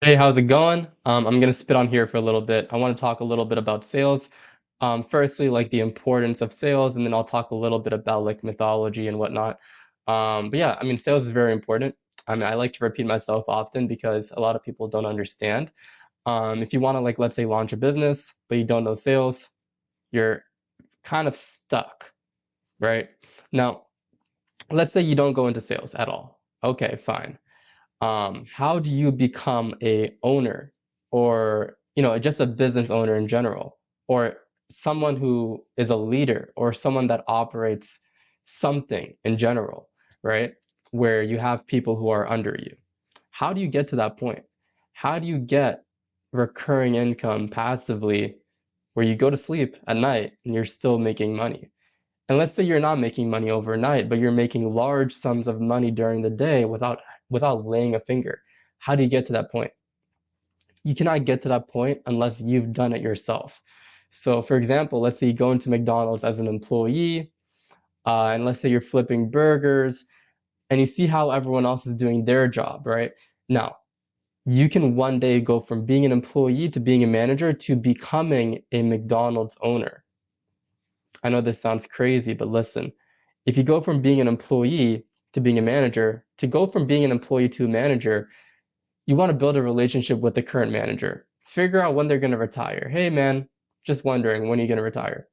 Hey, how's it going? I'm gonna spit on here for a little bit. I want to talk a little bit about sales. Firstly, like the importance of sales, and then I'll talk a little bit about like mythology and whatnot. But yeah, I mean, sales is very important. I mean, I like to repeat myself often because a lot of people don't understand. If you want to like, let's say, launch a business, but you don't know sales, you're kind of stuck, right? Now, let's say you don't go into sales at all. Okay, fine. How do you become a owner, or just a business owner in general, or someone who is a leader, or someone that operates something in general, right? Where you have people who are under you. How do you get to that point? How do you get recurring income passively where you go to sleep at night and you're still making money? And let's say you're not making money overnight, but you're making large sums of money during the day without laying a finger. How do you get to that point? You cannot get to that point unless you've done it yourself. So, for example, let's say you go into McDonald's as an employee, and let's say you're flipping burgers, and you see how everyone else is doing their job, right? Now, you can one day go from being an employee to being a manager to becoming a McDonald's owner. I know this sounds crazy, but listen, if you go from being an employee to being a manager, to go from being an employee to a manager, you want to build a relationship with the current manager. Figure out when they're going to retire. Hey, man, just wondering, when are you going to retire?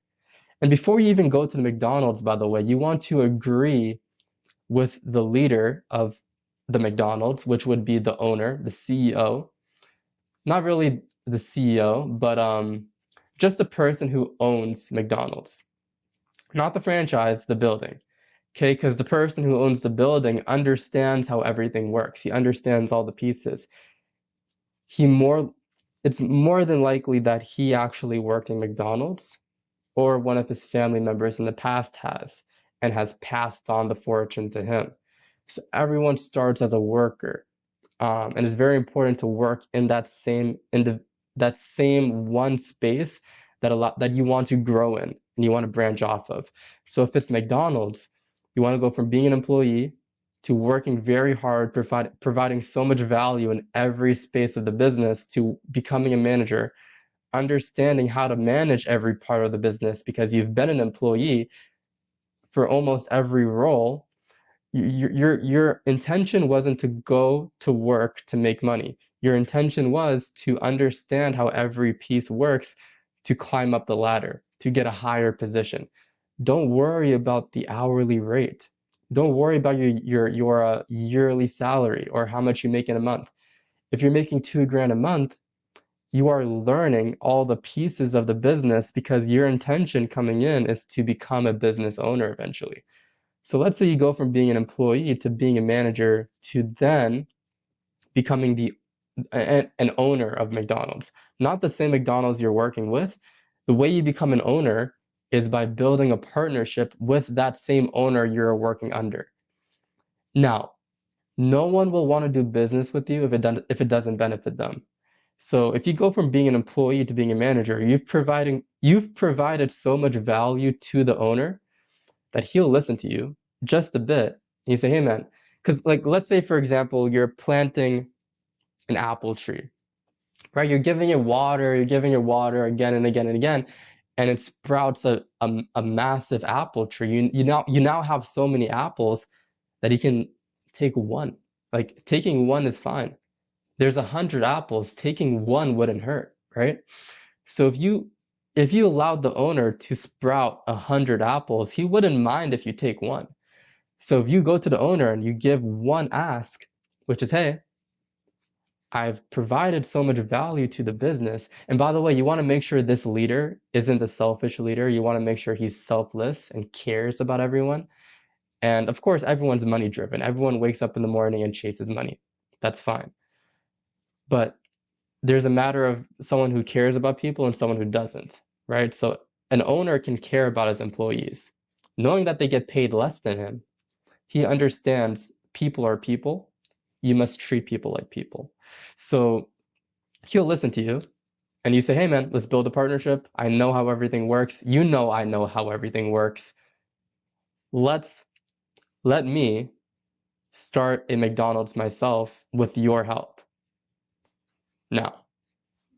And before you even go to the McDonald's, by the way, you want to agree with the leader of the McDonald's, which would be the owner, the CEO. Not really the CEO, but just the person who owns McDonald's. Not the franchise, the building. Okay, because the person who owns the building understands how everything works. He understands all the pieces. He more it's more than likely that he actually worked in McDonald's, or one of his family members in the past has, and has passed on the fortune to him. So everyone starts as a worker. And it's very important to work in that same one space that you want to grow in and you want to branch off of. So if it's McDonald's, you want to go from being an employee to working very hard, providing so much value in every space of the business, to becoming a manager, understanding how to manage every part of the business because you've been an employee for almost every role. Your intention wasn't to go to work to make money. Your intention was to understand how every piece works, to climb up the ladder, to get a higher position. Don't worry about the hourly rate. Don't worry about your yearly salary or how much you make in a month. If you're making 2 grand a month, you are learning all the pieces of the business because your intention coming in is to become a business owner eventually. So let's say you go from being an employee to being a manager to then becoming an owner of McDonald's. Not the same McDonald's you're working with. The way you become an owner is by building a partnership with that same owner you're working under. Now, no one will want to do business with you if it doesn't benefit them. So if you go from being an employee to being a manager, you've provided so much value to the owner that he'll listen to you just a bit. And you say, hey man, because like let's say for example, you're planting an apple tree, right? You're giving it water again and again and again, and it sprouts a massive apple tree. You now have so many apples that you can take one. Like taking one is fine. There's 100 apples, taking one wouldn't hurt, right? So if you allowed the owner to sprout 100 apples, he wouldn't mind if you take one. So if you go to the owner and you give one ask, which is, hey, I've provided so much value to the business. And by the way, you want to make sure this leader isn't a selfish leader. You want to make sure he's selfless and cares about everyone. And of course, everyone's money driven. Everyone wakes up in the morning and chases money. That's fine. But there's a matter of someone who cares about people and someone who doesn't, right? So an owner can care about his employees, knowing that they get paid less than him. He understands people are people. You must treat people like people. So he'll listen to you and you say, hey man, let's build a partnership. I know how everything works. You know I know how everything works. Let's let me start a McDonald's myself with your help. Now,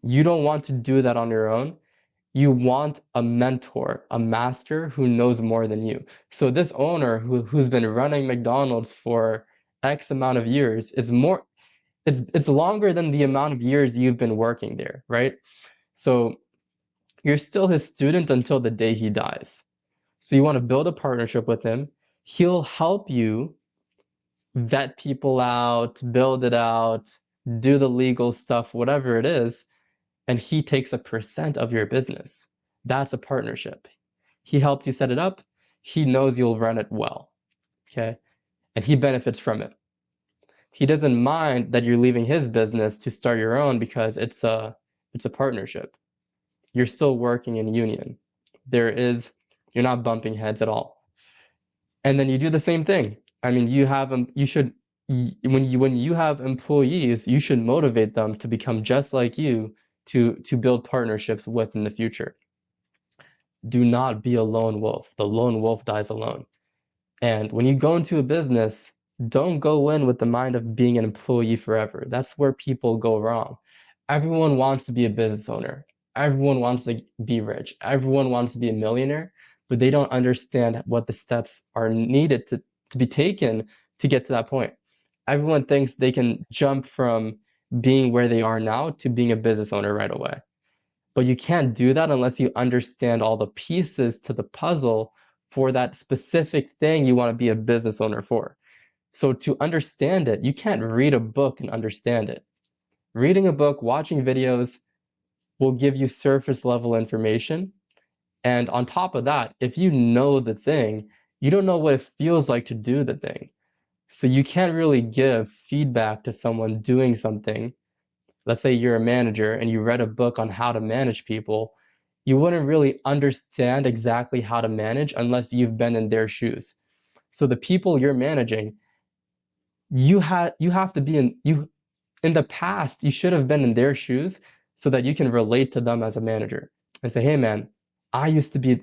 you don't want to do that on your own. You want a mentor, a master who knows more than you. So this owner who's been running McDonald's for X amount of years is more, it's longer than the amount of years you've been working there, right? So you're still his student until the day he dies. So you want to build a partnership with him. He'll help you vet people out, build it out, do the legal stuff, whatever it is, and he takes a percent of your business. That's a partnership. He helped you set it up. He knows you'll run it well. Okay. And he benefits from it. He doesn't mind that you're leaving his business to start your own because it's a partnership. You're still working in union. You're not bumping heads at all. And then you do the same thing. I mean, you should when you have employees, you should motivate them to become just like you to build partnerships with in the future. Do not be a lone wolf. The lone wolf dies alone. And when you go into a business, don't go in with the mind of being an employee forever. That's where people go wrong. Everyone wants to be a business owner. Everyone wants to be rich. Everyone wants to be a millionaire, but they don't understand what the steps are needed to be taken to get to that point. Everyone thinks they can jump from being where they are now to being a business owner right away. But you can't do that unless you understand all the pieces to the puzzle for that specific thing you want to be a business owner for. So to understand it, you can't read a book and understand it. Reading a book, watching videos will give you surface level information. And on top of that, if you know the thing, you don't know what it feels like to do the thing. So you can't really give feedback to someone doing something. Let's say you're a manager and you read a book on how to manage people, you wouldn't really understand exactly how to manage unless you've been in their shoes. So the people you're managing, you have to be in the past, you should have been in their shoes so that you can relate to them as a manager and say, hey man, I used to be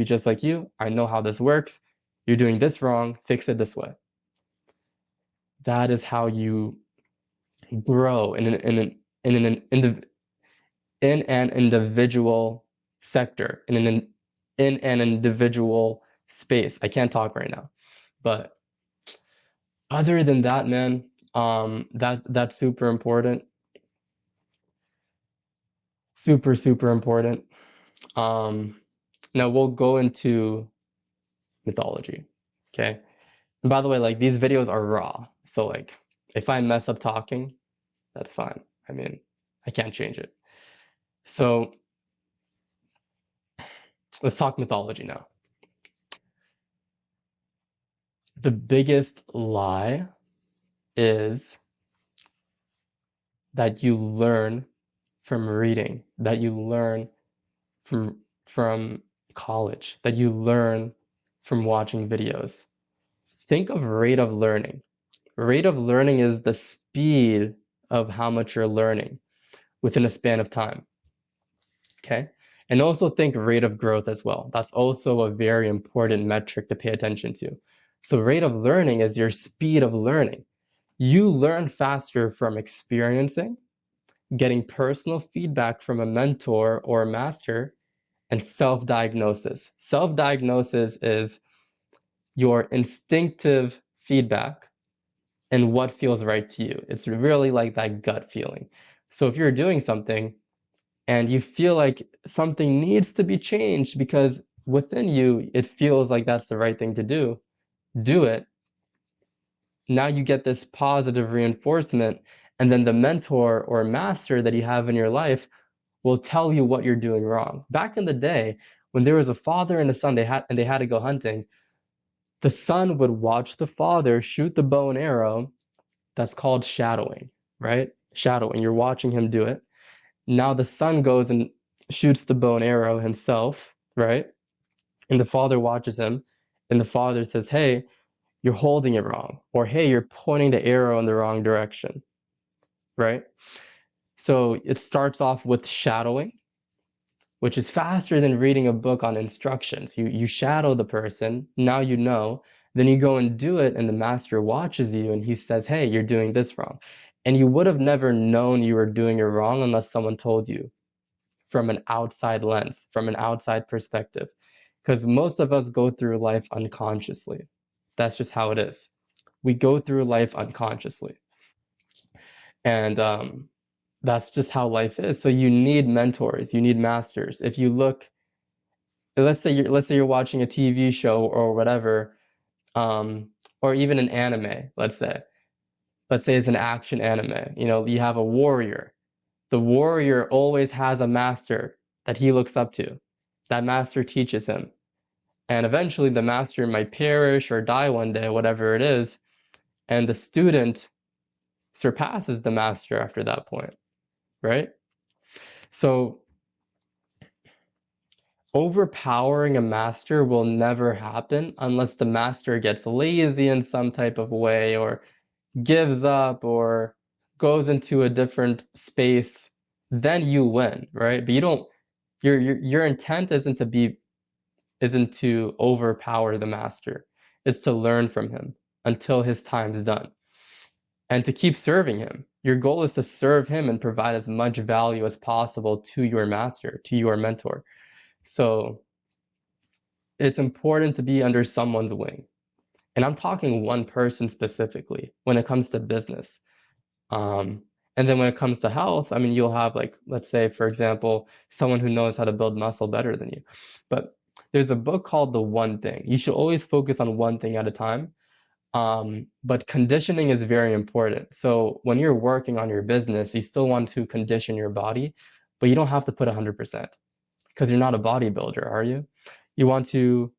just like you. I know how this works. You're doing this wrong, fix it this way. That is how you grow in an individual sector, in an individual space. I can't talk right now, but other than that, man, that's super important, super important. Um, Now we'll go into mythology, okay? And by the way, like these videos are raw, so like if I mess up talking, that's fine. I mean, I can't change it. So let's talk mythology now. The biggest lie is that you learn from reading, that you learn from college, that you learn from watching videos. Think of rate of learning. Rate of learning is the speed of how much you're learning within a span of time. Okay? And also think rate of growth as well. That's also a very important metric to pay attention to. So rate of learning is your speed of learning. You learn faster from experiencing, getting personal feedback from a mentor or a master, and self-diagnosis. Self-diagnosis is your instinctive feedback and what feels right to you. It's really like that gut feeling. So if you're doing something and you feel like something needs to be changed because within you it feels like that's the right thing to do it. Now you get this positive reinforcement, and then the mentor or master that you have in your life will tell you what you're doing wrong. Back in the day, when there was a father and a son, they had to go hunting. The son would watch the father shoot the bow and arrow. That's called shadowing, right? Shadowing. You're watching him do it. Now the son goes and shoots the bow and arrow himself, right? And the father watches him, and the father says, "Hey, you're holding it wrong," or "Hey, you're pointing the arrow in the wrong direction," right? So it starts off with shadowing, which is faster than reading a book on instructions. You shadow the person, now you know, then you go and do it, and the master watches you and he says, "Hey, you're doing this wrong." And you would have never known you were doing it wrong unless someone told you from an outside lens, from an outside perspective. Because most of us go through life unconsciously. That's just how it is. We go through life unconsciously. And that's just how life is. So you need mentors, you need masters. If you look, let's say you're watching a TV show or whatever, um, or even an anime, let's say it's an action anime. You know, you have a warrior. The warrior always has a master that he looks up to. That master teaches him. And eventually the master might perish or die one day, whatever it is, and the student surpasses the master after that point, right? So overpowering a master will never happen unless the master gets lazy in some type of way or gives up or goes into a different space. Then you win, right? But you don't, your intent isn't to overpower the master. It's to learn from him until his time's done and to keep serving him. Your goal is to serve him and provide as much value as possible to your master, to your mentor. So it's important to be under someone's wing. And I'm talking one person specifically when it comes to business. Um, and then when it comes to health, I mean, you'll have, like, let's say, for example, someone who knows how to build muscle better than you. But there's a book called The One Thing. You should always focus on one thing at a time. But conditioning is very important. So when you're working on your business, you still want to condition your body, but you don't have to put 100% because you're not a bodybuilder, are you? You want to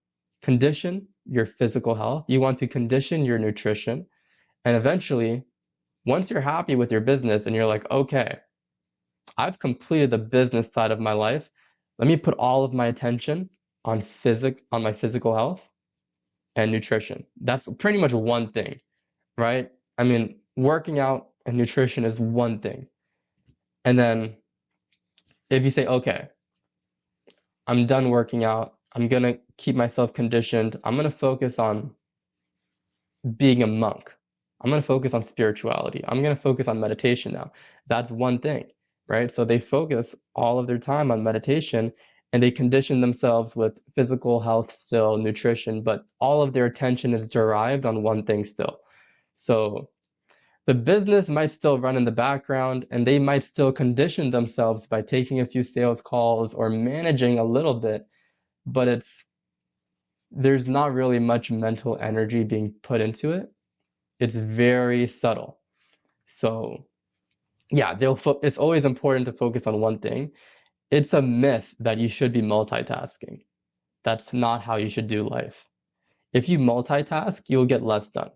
condition your physical health, you want to condition your nutrition, and eventually, once you're happy with your business and you're like, okay, I've completed the business side of my life, let me put all of my attention on my physical health and nutrition. That's pretty much one thing, right? I mean, working out and nutrition is one thing. And then if you say, okay, I'm done working out, I'm gonna keep myself conditioned, I'm gonna focus on being a monk. I'm going to focus on spirituality. I'm going to focus on meditation now. That's one thing, right? So they focus all of their time on meditation and they condition themselves with physical health still, nutrition, but all of their attention is derived on one thing still. So the business might still run in the background and they might still condition themselves by taking a few sales calls or managing a little bit, but there's not really much mental energy being put into it. It's very subtle. So yeah, it's always important to focus on one thing. It's a myth that you should be multitasking. That's not how you should do life. If you multitask, you'll get less done.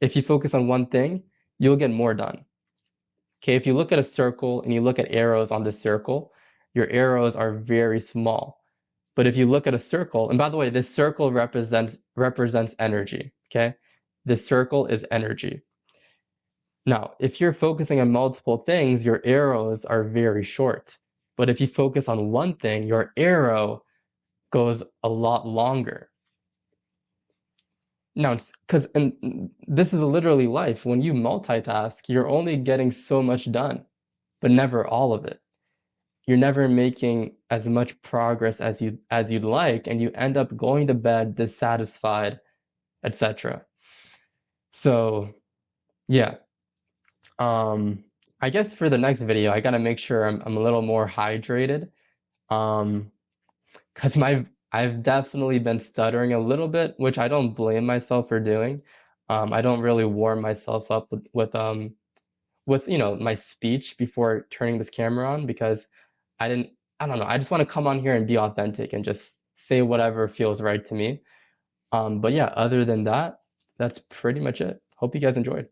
If you focus on one thing, you'll get more done. Okay, if you look at a circle and you look at arrows on this circle, your arrows are very small. But if you look at a circle, and by the way, this circle represents energy, okay? This circle is energy. Now, if you're focusing on multiple things, your arrows are very short. But if you focus on one thing, your arrow goes a lot longer. Now, it's because, and this is literally life. When you multitask, you're only getting so much done, but never all of it. You're never making as much progress as you'd like, and you end up going to bed dissatisfied, etc. So, yeah. Um, I guess for the next video, I gotta make sure I'm a little more hydrated. Um, because I've definitely been stuttering a little bit, which I don't blame myself for doing. I don't really warm myself up with my speech before turning this camera on because I didn't I don't know. I just want to come on here and be authentic and just say whatever feels right to me. But yeah, other than that, that's pretty much it. Hope you guys enjoyed.